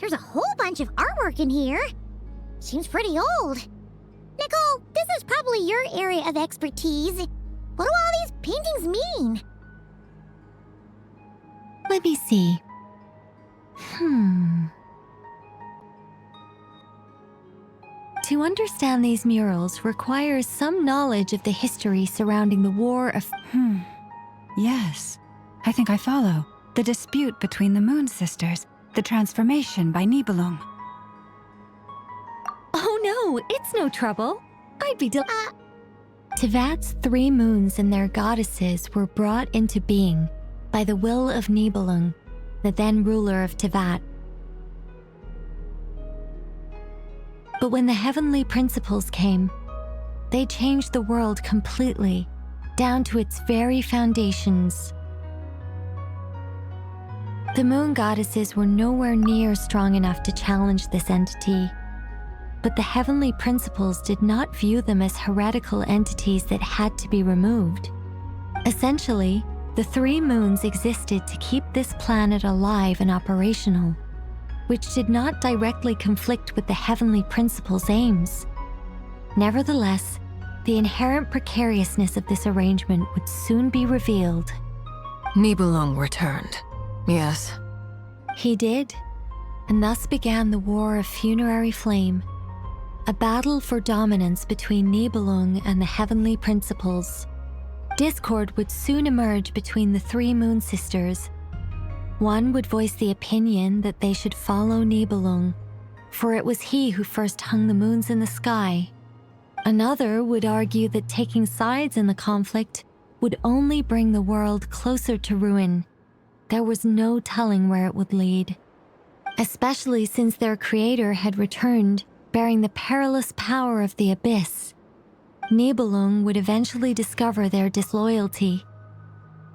There's a whole bunch of artwork in here. Seems pretty old. Nicole, this is probably your area of expertise. What do all these paintings mean? Let me see. To understand these murals requires some knowledge of the history surrounding the War of... Yes, I think I follow. The dispute between the Moon Sisters, the transformation by Nibelung. Oh no, it's no trouble. I'd be Tevat's 3 moons and their goddesses were brought into being by the will of Nibelung, the then ruler of Tevat. But when the heavenly principles came, they changed the world completely, down to its very foundations. The moon goddesses were nowhere near strong enough to challenge this entity, but the heavenly principles did not view them as heretical entities that had to be removed. Essentially, the 3 moons existed to keep this planet alive and operational, which did not directly conflict with the heavenly principles' aims. Nevertheless, the inherent precariousness of this arrangement would soon be revealed. Nibelung returned, yes. He did, and thus began the War of Funerary Flame, a battle for dominance between Nibelung and the heavenly principles. Discord would soon emerge between the 3 moon sisters. One would voice the opinion that they should follow Nibelung, for it was he who first hung the moons in the sky. Another would argue that taking sides in the conflict would only bring the world closer to ruin. There was no telling where it would lead, especially since their creator had returned, bearing the perilous power of the abyss. Nibelung would eventually discover their disloyalty.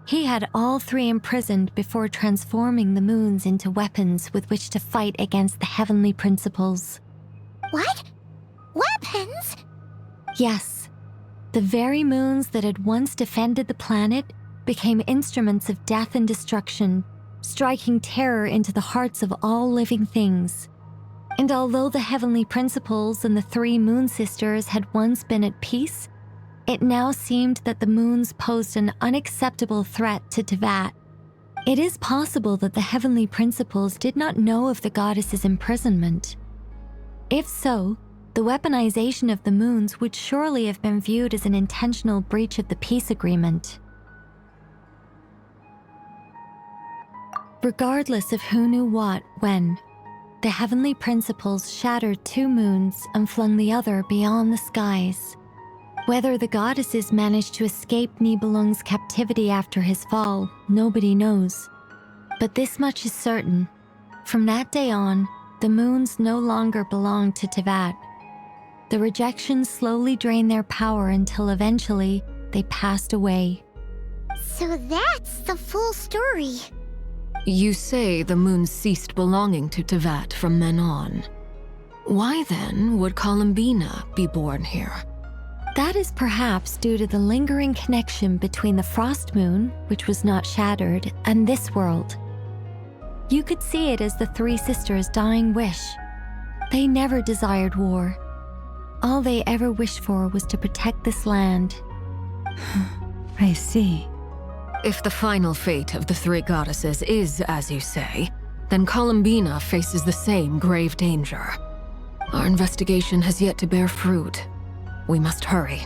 He had all 3 imprisoned before transforming the moons into weapons with which to fight against the heavenly principles. What? Weapons? Yes, the very moons that had once defended the planet became instruments of death and destruction, striking terror into the hearts of all living things. And although the heavenly principles and the 3 moon sisters had once been at peace, it now seemed that the moons posed an unacceptable threat to Tevat. It is possible that the heavenly principles did not know of the goddess's imprisonment. If so, the weaponization of the moons would surely have been viewed as an intentional breach of the peace agreement. Regardless of who knew what, when, the heavenly principles shattered 2 moons and flung the other beyond the skies. Whether the goddesses managed to escape Nibelung's captivity after his fall, nobody knows. But this much is certain. From that day on, the moons no longer belonged to Tevat. The rejection slowly drained their power until eventually they passed away. So that's the full story. You say the moons ceased belonging to Tevat from then on. Why then would Columbina be born here? That is perhaps due to the lingering connection between the frost moon, which was not shattered, and this world. You could see it as the 3 sisters' dying wish. They never desired war. All they ever wished for was to protect this land. I see. If the final fate of the 3 goddesses is as you say, then Columbina faces the same grave danger. Our investigation has yet to bear fruit. We must hurry.